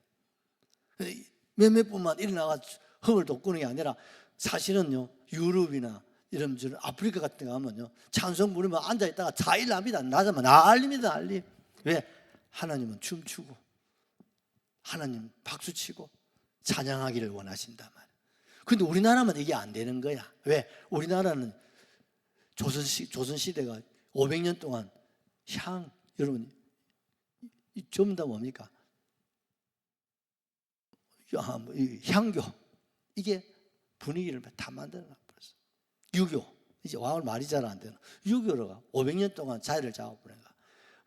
몇몇 분만 일어나가 흥을 돋구는 게 아니라, 사실은요, 유럽이나 이런 아프리카 같은 데 가면요, 찬송 부르면 앉아있다가 자일납니다. 나자면 난립니다, 난리. 왜? 하나님은 춤추고 하나님 박수치고 찬양하기를 원하신단 말이에요. 근데 우리나라만 이게 안 되는 거야. 왜? 우리나라는 조선시대가 500년 동안 여러분, 전부 다 뭡니까? 향교, 이게 분위기를 다 만들어놨어요. 유교, 이제 왕을 말이 잘 안 되는 유교로가 500년 동안 자리를 잡아보니까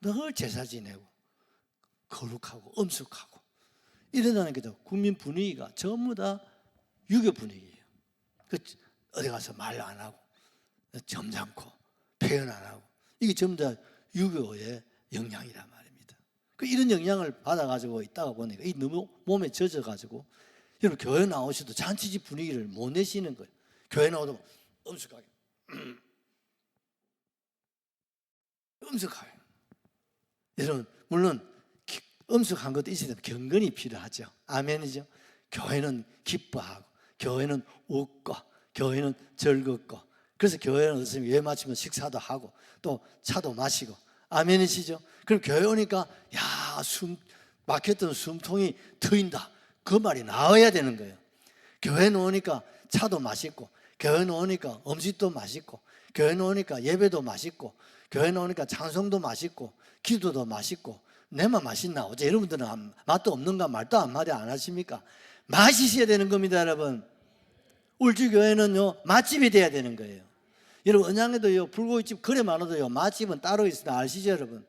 늘 제사 지내고 거룩하고 엄숙하고 이러다니까 국민 분위기가 전부 다 유교 분위기예요. 어디 가서 말 안 하고 점잖고 표현 안 하고, 이게 전부 다 유교의 영향이란 말입니다. 이런 영향을 받아가지고 있다가 보니까 이 너무 몸에 젖어가지고, 여러분, 교회 나오셔도 잔치집 분위기를 못 내시는 거예요. 교회 나오도 엄숙하게 엄숙하게. 여러분, 물론 엄숙한 것도 있어야 되면 경건이 필요하죠. 아멘이죠. 교회는 기뻐하고, 교회는 웃고, 교회는 즐겁고, 그래서 교회는 어떻습니까? 예배 마치면 식사도 하고 또 차도 마시고. 아멘이시죠? 그럼 교회 오니까 야, 막혔던 숨통이 트인다, 그 말이 나와야 되는 거예요. 교회 오니까 차도 맛있고, 교회 오니까 음식도 맛있고, 교회 오니까 예배도 맛있고, 교회 오니까 찬송도 맛있고, 기도도 맛있고. 내만 맛있나? 어제 여러분들은 맛도 없는가? 말도 한마디 안 하십니까? 맛있어야 되는 겁니다, 여러분. 울주교회는요, 맛집이 돼야 되는 거예요. 여러분, 언양에도요, 불고기집 그래 많아도요, 맛집은 따로 있어요. 아시죠, 여러분?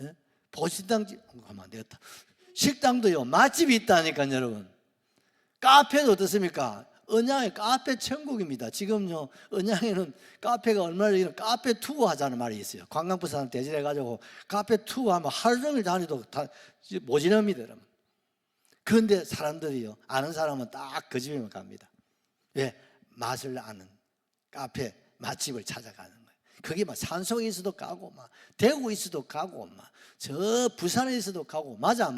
예? 보신당집, 가만 안 되겠다. 식당도요, 맛집이 있다니까요, 여러분. 카페도 어떻습니까? 언양의 카페 천국입니다. 지금요, 언양에는 카페가 얼마나 되면 카페 투어 하자는 말이 있어요. 관광부 사람 대신해가지고 카페 투어 하면 하루 종일 다니도 다 모진합니다, 여러분. 그런데 사람들이요, 아는 사람은 딱 그 집에만 갑니다. 왜? 맛을 아는 카페 맛집을 찾아가는 거예요. 거기 막 산속에 있어도 가고, 막 대구에 있어도 가고, 막 저 부산에 있어도 가고. 맞아요.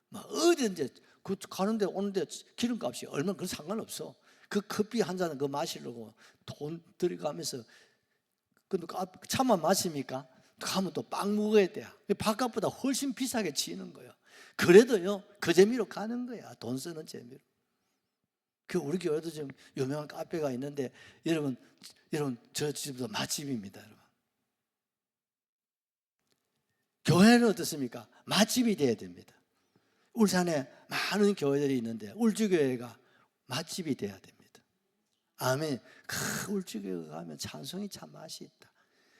막 어디든지 그 가는데 오는데 기름값이 얼마 그건 상관없어. 그 커피 한 잔은 그 마시려고 돈 들여가면서, 근데 차만 마십니까? 가면 또 빵 먹어야 돼. 바깥보다 훨씬 비싸게 치는 거예요. 그래도요, 그 재미로 가는 거야. 돈 쓰는 재미로. 그 우리 교회도 좀 유명한 카페가 있는데, 여러분 저 집도 맛집입니다, 여러분. 교회는 어떻습니까? 맛집이 돼야 됩니다. 울산에 많은 교회들이 있는데 울주교회가 맛집이 돼야 됩니다. 아멘. 그 울주교회 가면 찬송이 참 맛이 있다.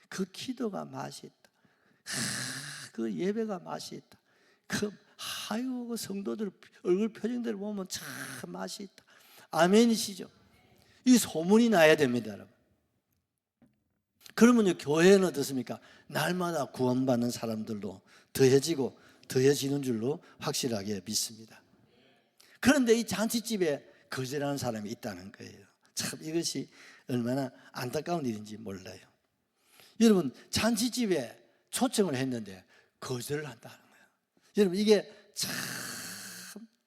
그 기도가 맛이 있다. 그 예배가 맛이 있다. 그 성도들 얼굴 표정들을 보면 참 맛이 있다. 아멘이시죠? 이 소문이 나야 됩니다, 여러분. 그러면요, 교회는 어떻습니까? 날마다 구원받는 사람들로 더해지는 줄로 확실하게 믿습니다. 그런데 이 잔치집에 거절하는 사람이 있다는 거예요. 참 이것이 얼마나 안타까운 일인지 몰라요. 여러분, 잔치집에 초청을 했는데 거절을 한다는 거예요. 여러분, 이게 참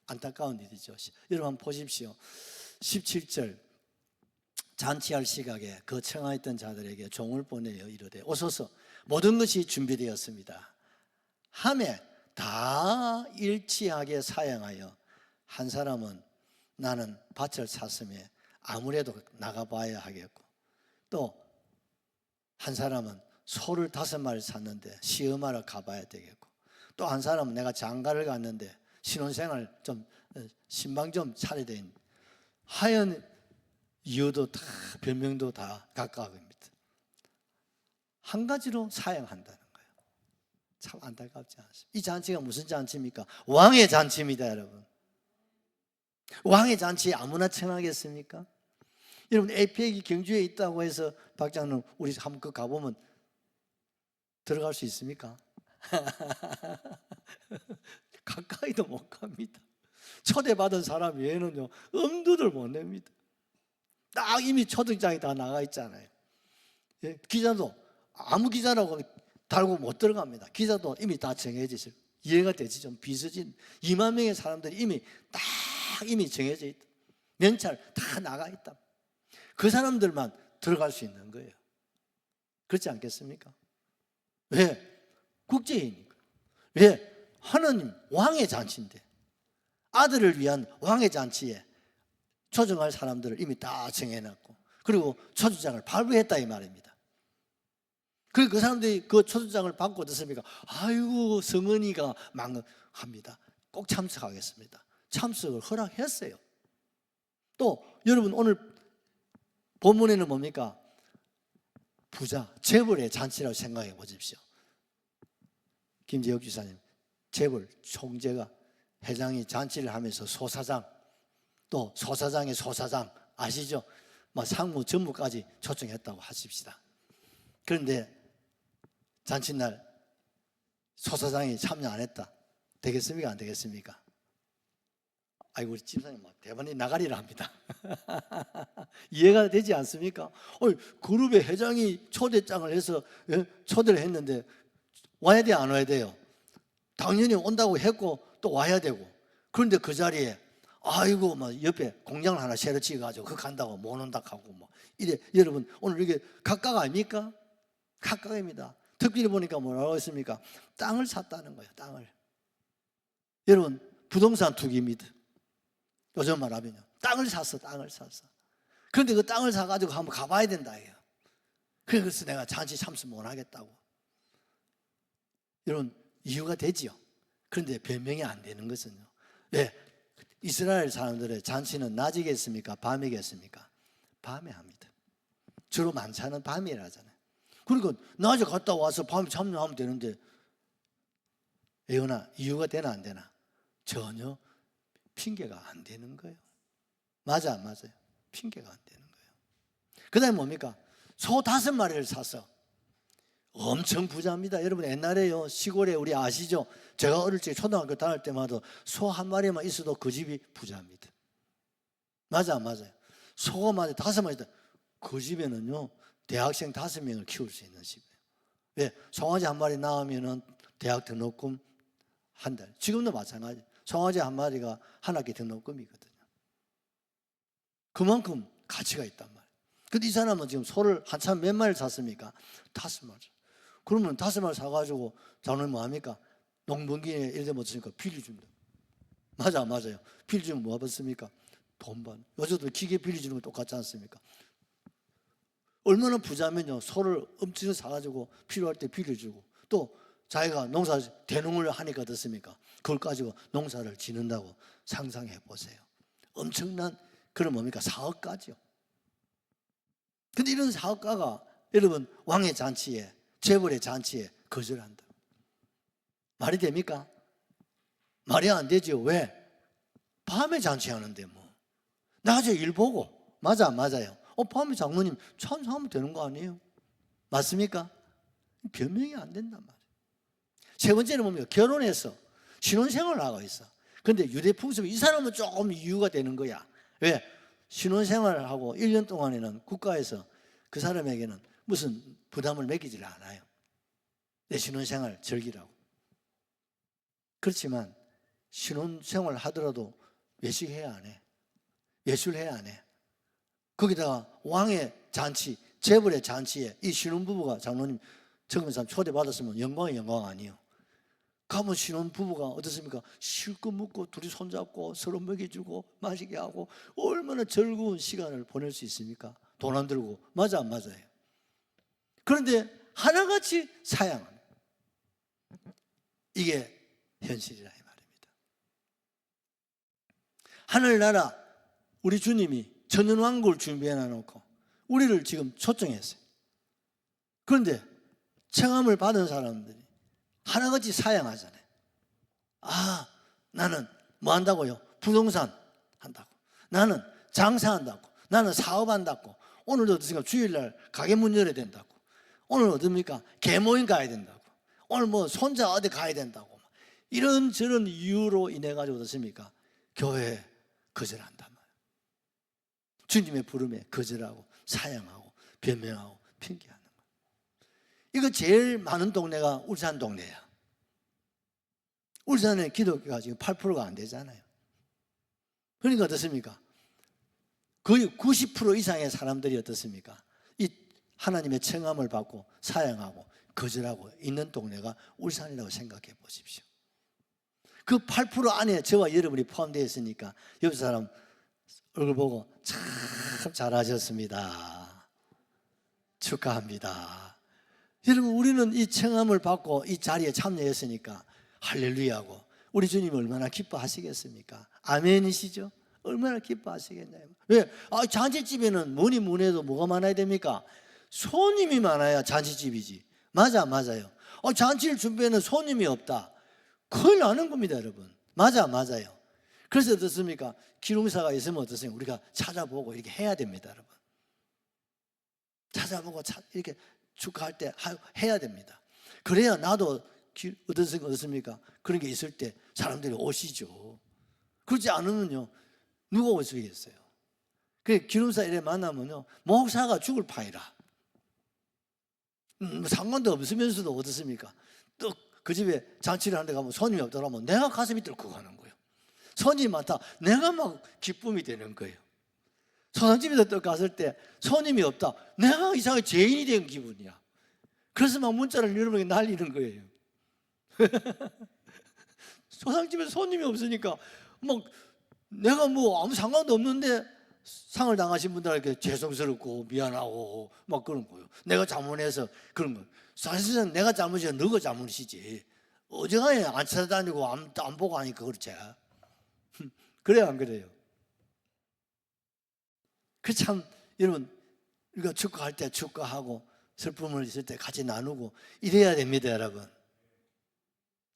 안타까운 일이죠. 여러분 한번 보십시오. 17절, 잔치할 시각에 그 청하였던 자들에게 종을 보내어 이르되 오소서, 모든 것이 준비되었습니다 하매 다 일치하게 사양하여, 한 사람은 나는 밭을 샀으며 아무래도 나가봐야 하겠고, 또 한 사람은 소를 5마리 샀는데 시험하러 가봐야 되겠고, 또 한 사람은 내가 장가를 갔는데 신혼생활 좀 신방 좀 차려야 되는, 하연 이유도 다 변명도 다 각각입니다. 한 가지로 사양한다는 거예요. 참 안타깝지 않습니까? 이 잔치가 무슨 잔치입니까? 왕의 잔치입니다, 여러분. 왕의 잔치에 아무나 청하겠습니까? 여러분, 에이펙이 경주에 있다고 해서 박장로님 우리 한번 가보면 들어갈 수 있습니까? 가까이도 못 갑니다. 초대받은 사람 외에는요, 엄두를 못 냅니다. 딱 이미 초등장이 다 나가 있잖아요. 예, 기자도 아무 기자라고 달고 못 들어갑니다. 기자도 이미 다 정해져 있어요. 이해가 되지? 좀 비서진 2만 명의 사람들이 이미 정해져 있다. 명찰 다 나가 있다. 그 사람들만 들어갈 수 있는 거예요. 그렇지 않겠습니까? 왜? 국제이니까. 왜? 하나님 왕의 잔치인데, 아들을 위한 왕의 잔치에 초청할 사람들을 이미 다 정해놨고, 그리고 초청장을 발부했다 이 말입니다. 그리고 그 사람들이 그 초청장을 받고 어떻습니까? 아이고, 성은이가 망합니다. 꼭 참석하겠습니다. 참석을 허락했어요. 또 여러분, 오늘 본문에는 뭡니까? 부자, 재벌의 잔치라고 생각해 보십시오. 김재혁 지사님, 재벌 총재가, 회장이 잔치를 하면서 소사장, 또 소사장의 소사장 아시죠? 상무, 전무까지 초청했다고 하십시다. 그런데 잔치날 소사장이 참여 안 했다. 되겠습니까? 안 되겠습니까? 아이고, 우리 집사님 대번에 나가리라 합니다. 이해가 되지 않습니까? 그룹의 회장이 초대장을 해서 초대를 했는데 와야 돼, 안 와야 돼요? 당연히 온다고 했고 또 와야 되고, 그런데 그 자리에 아이고 막 옆에 공장을 하나 새로 지어가지고 그거 간다고 못 온다 하고 뭐 이래. 여러분 오늘 이게 각각 아닙니까? 각각입니다. 특별히 보니까 뭐라고 했습니까? 땅을 샀다는 거예요. 땅을. 여러분 부동산 투기입니다. 요즘 말하면요. 땅을 샀어. 그런데 그 땅을 사가지고 한번 가봐야 된다 이게요. 그래서 내가 잔치 참석 못 하겠다고. 여러분 이유가 되지요. 그런데 변명이 안 되는 것은요. 왜? 이스라엘 사람들의 잔치는 낮이겠습니까? 밤이겠습니까? 밤에 합니다. 주로 만찬은 밤이라잖아요. 그러니까 낮에 갔다 와서 밤에 참여하면 되는데 예언아 이유가 되나 안 되나? 전혀 핑계가 안 되는 거예요. 맞아 안 맞아요? 핑계가 안 되는 거예요. 그 다음에 뭡니까? 소 5마리를 사서 엄청 부자입니다. 여러분 옛날에요 시골에 우리 아시죠? 제가 어릴 적 초등학교 다닐 때마다 소 1마리만 있어도 그 집이 부자입니다. 맞아 안 맞아요? 소가 만약 5마리 있다. 그 집에는요 대학생 5명을 키울 수 있는 집이에요. 왜? 송아지 1마리 낳으면은 대학 등록금 한 달. 지금도 마찬가지. 송아지 1마리가 한 학기 등록금이거든요. 그만큼 가치가 있단 말이에요. 근데 이 사람은 지금 소를 한참 몇 마리를 샀습니까? 5마리. 그러면 5마리 사가지고 자는 뭐 합니까? 농번기에 예를 들면 어떻습니까? 빌리 줍니다. 맞아 맞아요. 빌리 주면 뭐 받습니까? 돈 받는. 요즘도 기계 빌리 주는 거 똑같지 않습니까? 얼마나 부자면요 소를 엄청 사가지고 필요할 때 빌려 주고 또 자기가 농사 대농을 하니까 어떻습니까? 그걸 가지고 농사를 지는다고 상상해 보세요. 엄청난 그런 뭡니까? 사업가죠. 근데 이런 사업가가 여러분 왕의 잔치에 재벌의 잔치에 거절한다. 말이 됩니까? 말이 안 되죠. 왜? 밤에 잔치하는데 뭐 낮에 일 보고 맞아 안 맞아요? 밤에 장로님 찬송하면 되는 거 아니에요? 맞습니까? 변명이 안 된단 말이에요. 세 번째는 뭡니까? 결혼해서 신혼생활을 하고 있어. 그런데 유대 풍습 이 사람은 조금 이유가 되는 거야. 왜? 신혼생활을 하고 1년 동안에는 국가에서 그 사람에게는 무슨 부담을 매기질 않아요. 내 신혼생활 즐기라고. 그렇지만 신혼생활 하더라도 외식해야 안 해. 외술해야 안 해. 거기다가 왕의 잔치, 재벌의 잔치에 이 신혼부부가 장로님 적은 사람 초대받았으면 영광이 영광 아니에요. 가면 신혼부부가 어떻습니까? 실컷 묵고 둘이 손잡고 서로 먹여주고 마시게 하고 얼마나 즐거운 시간을 보낼 수 있습니까? 돈 안 들고. 맞아 안 맞아요? 그런데 하나같이 사양합니다. 이게 현실이라 이 말입니다. 하늘나라 우리 주님이 천연왕국을 준비해 놔놓고 우리를 지금 초청했어요. 그런데 청함을 받은 사람들이 하나같이 사양하잖아요. 아, 나는 뭐 한다고요? 부동산 한다고. 나는 장사한다고. 나는 사업한다고. 오늘도 어떻습니까? 주일날 가게 문 열어야 된다고. 오늘 어떻습니까? 개모임 가야 된다고. 오늘 뭐 손자 어디 가야 된다고. 이런저런 이유로 인해 가지고 어떻습니까? 교회에 거절한단 말이에요. 주님의 부름에 거절하고 사양하고 변명하고 핑계하는 거예요. 이거 제일 많은 동네가 울산 동네야. 울산의 기독교가 지금 8%가 안 되잖아요. 그러니까 어떻습니까? 거의 90% 이상의 사람들이 어떻습니까? 이 하나님의 청함을 받고 사양하고 거절하고 있는 동네가 울산이라고 생각해 보십시오. 그 8% 안에 저와 여러분이 포함되어 있으니까 옆 사람 얼굴 보고 참 잘하셨습니다. 축하합니다. 여러분 우리는 이 청함을 받고 이 자리에 참여했으니까 할렐루야고 우리 주님이 얼마나 기뻐하시겠습니까? 아멘이시죠? 얼마나 기뻐하시겠냐요. 왜? 잔치집에는 뭐니 뭐니 해도 뭐가 많아야 됩니까? 손님이 많아야 잔치집이지. 맞아 맞아요. 잔치를 준비에는 손님이 없다. 큰일 나는 겁니다 여러분. 맞아요. 그래서 어떻습니까? 기lum사가 있으면 어떻습니까? 우리가 찾아보고 이렇게 해야 됩니다 여러분. 찾아보고 이렇게 축하할 때 해야 됩니다. 그래야 나도 어떻습니까? 그런 게 있을 때 사람들이 오시죠. 그렇지 않으면요 누가 오시겠어요? 그래 기lum사 이래 만나면요 목사가 죽을 판이라. 상관도 없으면서도 어떻습니까? 또 그 집에 잔치를 하는데 가면 손님이 없더라면 내가 가슴이 뚫고 가는 거예요. 손님이 많다. 내가 막 기쁨이 되는 거예요. 소상집에서 떡 갔을 때 손님이 없다. 내가 이상하게 죄인이 된 기분이야. 그래서 막 문자를 여러분에게 날리는 거예요. 소상집에서 손님이 없으니까 막 내가 뭐 아무 상관도 없는데 상을 당하신 분들에게 죄송스럽고 미안하고 막 그런 거예요. 내가 잘못해서 그런 거예요. 사실은 내가 잘못이야. 너가 잘못이지. 어지간히 안 찾아다니고 안 보고 하니까 그렇지. 그래요, 안 그래요? 그 참 여러분, 우리가 축구할 때 축구하고 슬픔을 있을 때 같이 나누고 이래야 됩니다, 여러분.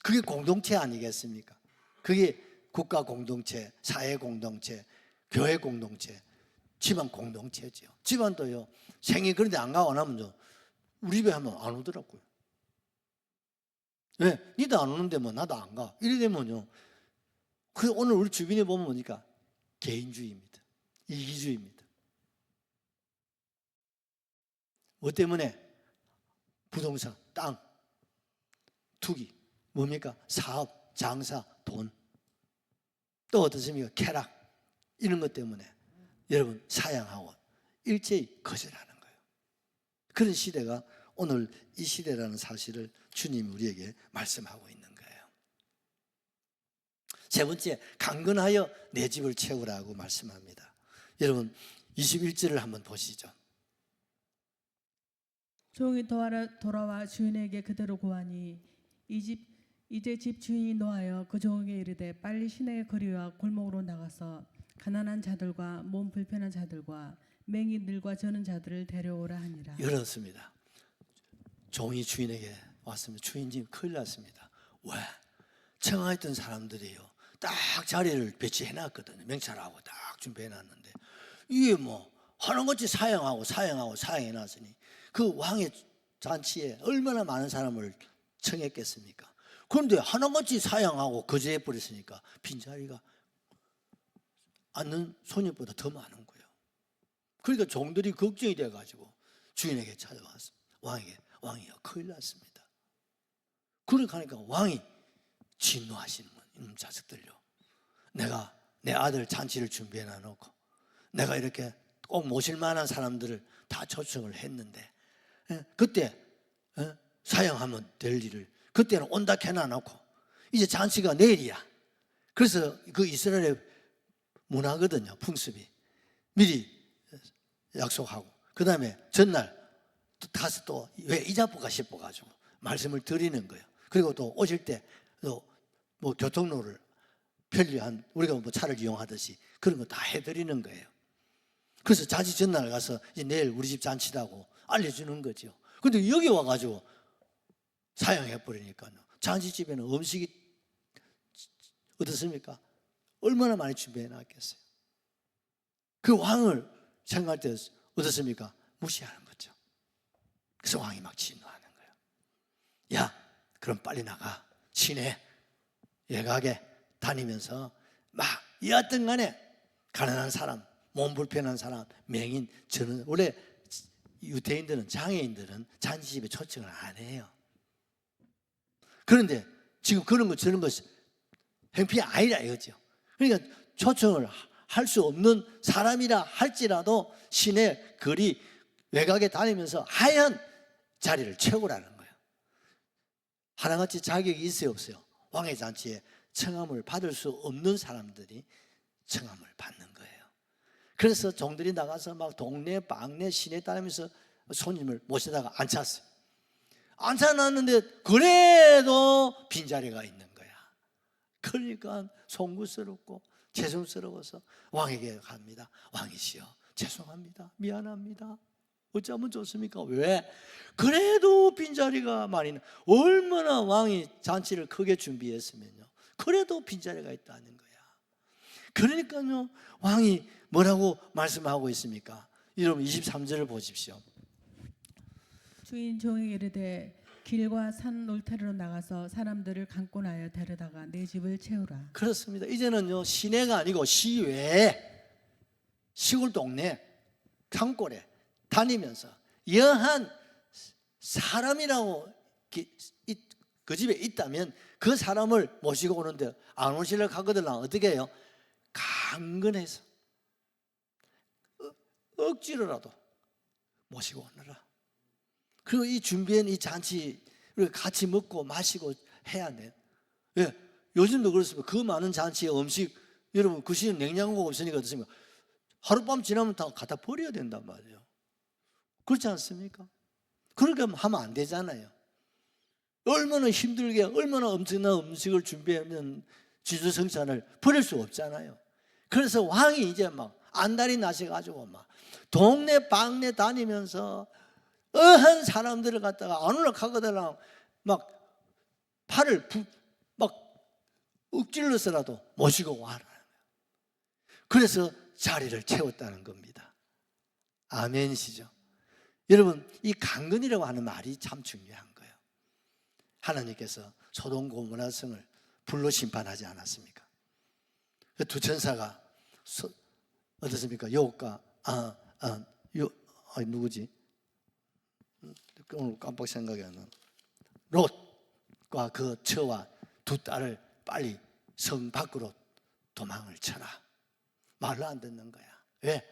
그게 공동체 아니겠습니까? 그게 국가 공동체, 사회 공동체, 교회 공동체, 집안 공동체죠. 집안도요, 생일 그런데 안 가고 나면요, 우리 집에 하면 안 오더라고요. 왜? 니도 안 오는데 뭐 나도 안 가. 이래 되면요, 그 오늘 우리 주변에 보면 뭐니까 개인주의입니다. 이기주의입니다. 뭐 때문에? 부동산, 땅, 투기, 뭡니까? 사업, 장사, 돈. 또 어떻습니까? 쾌락. 이런 것 때문에 여러분 사양하고 일제히 거절하는 거예요. 그런 시대가 오늘 이 시대라는 사실을 주님이 우리에게 말씀하고 있는 거예요. 세 번째, 강건하여 내 집을 채우라고 말씀합니다. 여러분 21절을 한번 보시죠. 종이 돌아와 주인에게 그대로 고하니 이제 집 주인이 노하여 그 종에게 이르되 빨리 시내의 거리와 골목으로 나가서 가난한 자들과 몸 불편한 자들과 맹인들과 저는 자들을 데려오라 하니라. 그렇습니다. 종이 주인에게 왔습니다. 주인님 큰일 났습니다. 왜? 청하했던 사람들이요, 딱 자리를 배치해놨거든요. 명찰하고 딱 준비해놨는데 이게 뭐 하나같이 사양해놨으니 그 왕의 잔치에 얼마나 많은 사람을 청했겠습니까? 그런데 하나같이 사양하고 거제해버렸으니까 빈자리가 앉는 손님보다 더 많은 거예요. 그러니까 종들이 걱정이 돼가지고 주인에게 찾아왔습니다. 왕이요, 큰일 났습니다. 그러니까 왕이 진노하시는 거예요. 이놈 자식들요, 내가 내 아들 잔치를 준비해 놔놓고 내가 이렇게 꼭 모실 만한 사람들을 다 초청을 했는데 그때 사양하면 될 일을 그때는 온다 해놔놓고 이제 잔치가 내일이야. 그래서 그 이스라엘의 문화거든요, 풍습이. 미리 약속하고 그 다음에 전날 또 다시 또 왜 이자부가 싶어가지고 말씀을 드리는 거예요. 그리고 또 오실 때 또 뭐 교통로를 편리한 우리가 뭐 차를 이용하듯이 그런 거 다 해드리는 거예요. 그래서 자지 전날 가서 이제 내일 우리 집 잔치라고 알려주는 거죠. 근데 여기 와가지고 사양해버리니까요, 잔치집에는 음식이 어떻습니까? 얼마나 많이 준비해놨겠어요. 그 왕을 생각할 때 어떻습니까? 무시하는 거죠. 그래서 왕이 막 진노하는 거예요. 야, 그럼 빨리 나가. 시내 외곽에 다니면서 막 여하튼 간에 가난한 사람, 몸 불편한 사람, 맹인, 저는 원래 유대인들은, 장애인들은 잔치집에 초청을 안 해요. 그런데 지금 그런 거 저런 것 행편이 아니라 이거죠. 그러니까 초청을 할 수 없는 사람이라 할지라도 시내 거리 외곽에 다니면서 하얀 자리를 채우라는 거예요. 하나같이 자격이 있어요, 없어요? 왕의 잔치에 청함을 받을 수 없는 사람들이 청함을 받는 거예요. 그래서 종들이 나가서 막 동네 방네 시내 다니면서 손님을 모시다가 앉혔어요. 앉혀놨는데 그래도 빈자리가 있는 거야. 그러니까 송구스럽고 죄송스러워서 왕에게 갑니다. 왕이시여, 죄송합니다, 미안합니다. 어쩌면 좋습니까? 왜? 그래도 빈자리가 많이 나. 얼마나 왕이 잔치를 크게 준비했으면요, 그래도 빈자리가 있다는 거야. 그러니까요, 왕이 뭐라고 말씀하고 있습니까? 여러분 23절을 보십시오. 주인 종에게 이르되 길과 산 울타리로 나가서 사람들을 강권하여 데려다가 내 집을 채우라. 그렇습니다. 이제는요, 시내가 아니고 시외, 시골 동네, 산골에 다니면서 여한 사람이라고 그 집에 있다면 그 사람을 모시고 오는데 안 오시려고 하거든. 어떻게 해요? 강건해서 억지로라도 모시고 오느라. 그리고 이 준비한 이 잔치를 같이 먹고 마시고 해야 돼요. 예, 요즘도 그렇습니다. 그 많은 잔치의 음식, 여러분 그 시절 냉장고가 없으니까 어떻습니까? 하룻밤 지나면 다 갖다 버려야 된단 말이에요. 그렇지 않습니까? 그렇게 하면 안 되잖아요. 얼마나 힘들게, 얼마나 엄청난 음식을 준비하면 지주성찬을 버릴 수 없잖아요. 그래서 왕이 이제 막 안달이 나셔가지고 막 동네 방네 다니면서 어한 사람들을 갖다가 안 올라가거든. 막 팔을 막 억질러서라도 모시고 와라. 그래서 자리를 채웠다는 겁니다. 아멘이시죠? 여러분, 이 강건이라고 하는 말이 참 중요한 거예요. 하나님께서 소돔 고모라 성을 불로 심판하지 않았습니까? 그 두 천사가 어떻습니까? 여호과 누구지? 오늘 깜빡 생각이 안 나. 롯과 그 처와 두 딸을 빨리 성 밖으로 도망을 쳐라. 말을 안 듣는 거야. 왜?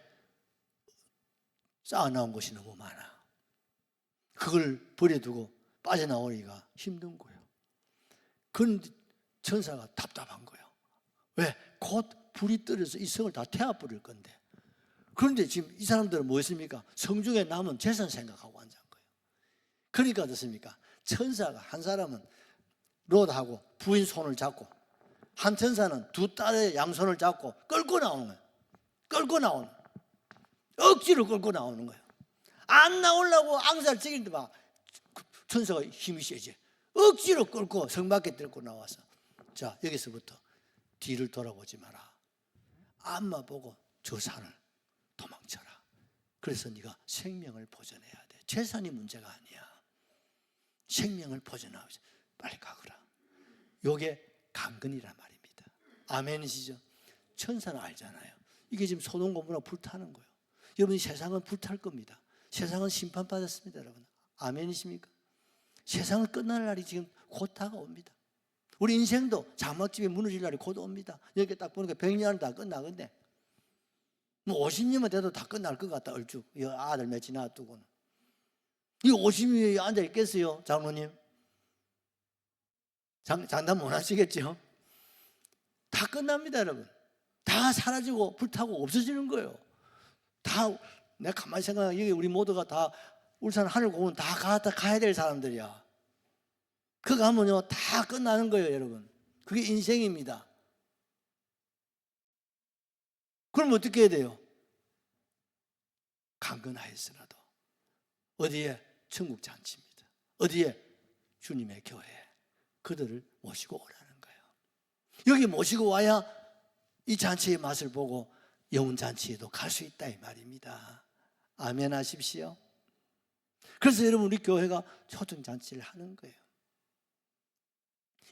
쌓아놓은 것이 너무 많아. 그걸 버려두고 빠져나오기가 힘든 거예요. 그런데 천사가 답답한 거예요. 왜? 곧 불이 떨어져서 이 성을 다 태워버릴 건데. 그런데 지금 이 사람들은 뭐 했습니까? 성중에 남은 재산 생각하고 앉은 거예요. 그러니까 어떻습니까? 천사가 한 사람은 롯하고 부인 손을 잡고, 한 천사는 두 딸의 양손을 잡고 끌고 나오는 거예요. 끌고 나오는 거예요. 억지로 끌고 나오는 거예요. 안 나오려고 앙살 찍는데 막 천사가 힘이 세지. 억지로 끌고 성 밖에 들고 나와서, 자, 여기서부터 뒤를 돌아보지 마라. 앞만 보고 저 산을 도망쳐라. 그래서 네가 생명을 보존해야 돼. 재산이 문제가 아니야. 생명을 보존하고 빨리 가거라. 요게 강건이란 말입니다. 아멘이시죠? 천사는 알잖아요. 이게 지금 소돔 고모라 불타는 거예요. 여러분, 세상은 불탈 겁니다. 세상은 심판받았습니다, 여러분. 아멘이십니까? 세상은 끝날 날이 지금 곧 다가옵니다. 우리 인생도 장막집이 무너질 날이 곧 옵니다. 이렇게 딱 보니까 100년은 다 끝나건데, 뭐 50년만 돼도 다 끝날 것 같다. 얼쭉 이 아들 맺지 놔두고는. 이 50년에 앉아 있겠어요, 장로님? 장담 못 하시겠죠? 다 끝납니다, 여러분. 다 사라지고 불타고 없어지는 거예요. 다, 내가 가만히 생각하면 여기 우리 모두가 다 울산 하늘공원 다 가야 될 사람들이야. 그거 하면요 다 끝나는 거예요, 여러분. 그게 인생입니다. 그럼 어떻게 해야 돼요? 강건하였으라도 어디에? 천국 잔치입니다. 어디에? 주님의 교회에 그들을 모시고 오라는 거예요. 여기 모시고 와야 이 잔치의 맛을 보고 영혼 잔치에도 갈 수 있다 이 말입니다. 아멘 하십시오. 그래서 여러분, 우리 교회가 초청잔치를 하는 거예요.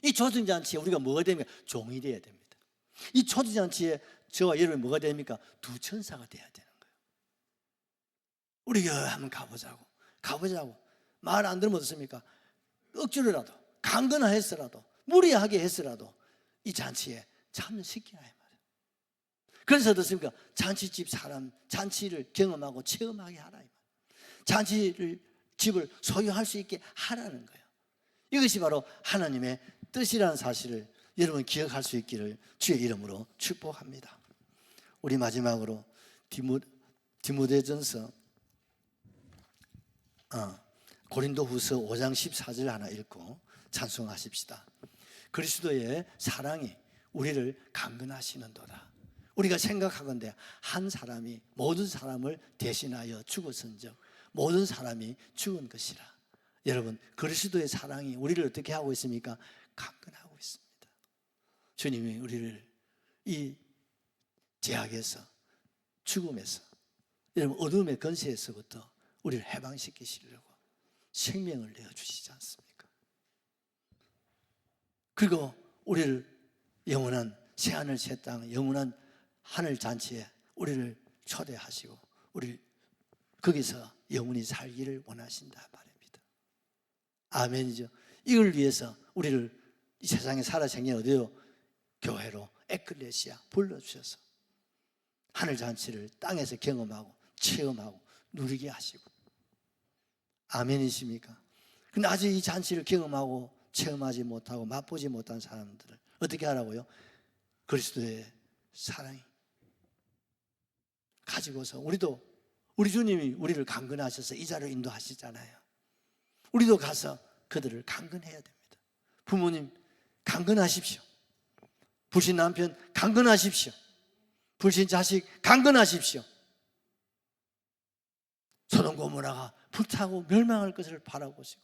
이 초청잔치에 우리가 뭐가 됩니까? 종이 돼야 됩니다. 이 초청잔치에 저와 여러분이 뭐가 됩니까? 두 천사가 돼야 되는 거예요. 우리 교회 한번 가보자고 말 안 들으면 어떻습니까? 억지로라도 강건하였으라도 무리하게 했으라도 이 잔치에 참여시키라 이 말이에요. 그래서 어떻습니까? 잔치집 사람 잔치를 경험하고 체험하게 하라 이 말이에요. 집을 소유할 수 있게 하라는 거예요. 이것이 바로 하나님의 뜻이라는 사실을 여러분 기억할 수 있기를 주의 이름으로 축복합니다. 우리 마지막으로 디모데전서 고린도후서 5장 14절 하나 읽고 찬송하십시다. 그리스도의 사랑이 우리를 강건하시는도다. 우리가 생각하건대 한 사람이 모든 사람을 대신하여 죽었은즉 모든 사람이 죽은 것이라. 여러분, 그리스도의 사랑이 우리를 어떻게 하고 있습니까? 강건하고 있습니다. 주님이 우리를 이 죄악에서, 죽음에서, 여러분 어둠의 권세에서부터 우리를 해방시키시려고 생명을 내어주시지 않습니까? 그리고 우리를 영원한 새하늘 새 땅, 영원한 하늘 잔치에 우리를 초대하시고 우리 거기서 영원히 살기를 원하신다 말입니다. 아멘이죠. 이걸 위해서 우리를 이 세상에 살아 생긴 어디요? 교회로 에클레시아 불러주셔서 하늘 잔치를 땅에서 경험하고 체험하고 누리게 하시고. 아멘이십니까? 근데 아직 이 잔치를 경험하고 체험하지 못하고 맛보지 못한 사람들을 어떻게 하라고요? 그리스도의 사랑이 가지고서 우리 주님이 우리를 강건하셔서 이 자리로 인도하시잖아요. 우리도 가서 그들을 강건해야 됩니다. 부모님 강건하십시오. 불신 남편 강건하십시오. 불신 자식 강건하십시오. 소돔 고모라가 불타고 멸망할 것을 바라보시고,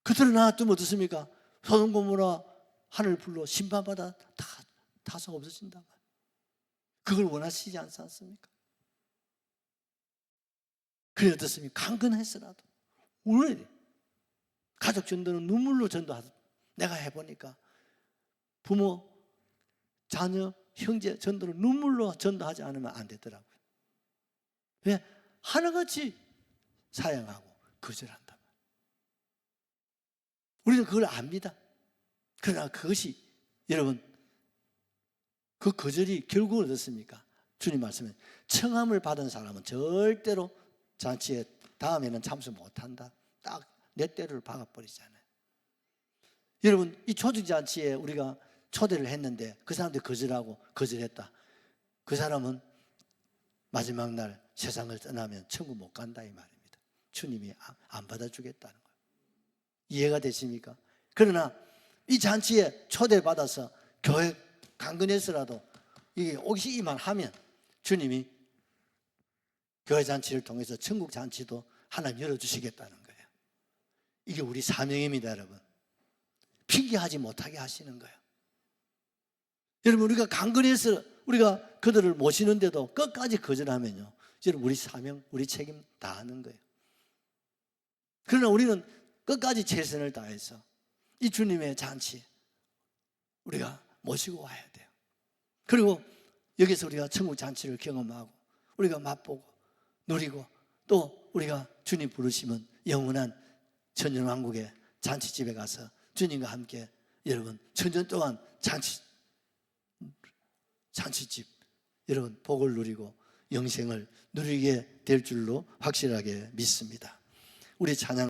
그들을 놔두면 어떻습니까? 소돔 고모라 하늘 불로 심판받아 다서 없어진다. 그걸 원하시지 않습니까? 그래 어떻습니까? 강건해서라도 울어야 가족 전도는 눈물로 전도하다. 내가 해보니까 부모, 자녀, 형제 전도를 눈물로 전도하지 않으면 안 되더라고요. 왜? 하나같이 사양하고 거절한다. 우리는 그걸 압니다. 그러나 그것이 여러분, 그 거절이 결국은 어떻습니까? 주님 말씀에 청함을 받은 사람은 절대로 잔치에 다음에는 참석 못한다. 딱 내 때를 박아버리잖아요. 여러분, 이 초직잔치에 우리가 초대를 했는데 그 사람들이 거절하고 거절했다. 그 사람은 마지막 날 세상을 떠나면 천국 못 간다 이 말입니다. 주님이 안 받아주겠다는 거예요. 이해가 되십니까? 그러나 이 잔치에 초대받아서 교회 강건해서라도 이게 오기만 하면 주님이 교회 잔치를 통해서 천국 잔치도 하나님 열어주시겠다는 거예요. 이게 우리 사명입니다, 여러분. 핑계하지 못하게 하시는 거예요. 여러분, 우리가 강건해서 우리가 그들을 모시는데도 끝까지 거절하면요, 여러분, 우리 사명, 우리 책임 다 하는 거예요. 그러나 우리는 끝까지 최선을 다해서 이 주님의 잔치 우리가 모시고 와야 돼요. 그리고 여기서 우리가 천국 잔치를 경험하고 우리가 맛보고 누리고 또 우리가 주님 부르시면 영원한 천년왕국의 잔치집에 가서 주님과 함께 여러분 천년 동안 잔치집 여러분 복을 누리고 영생을 누리게 될 줄로 확실하게 믿습니다. 우리 찬양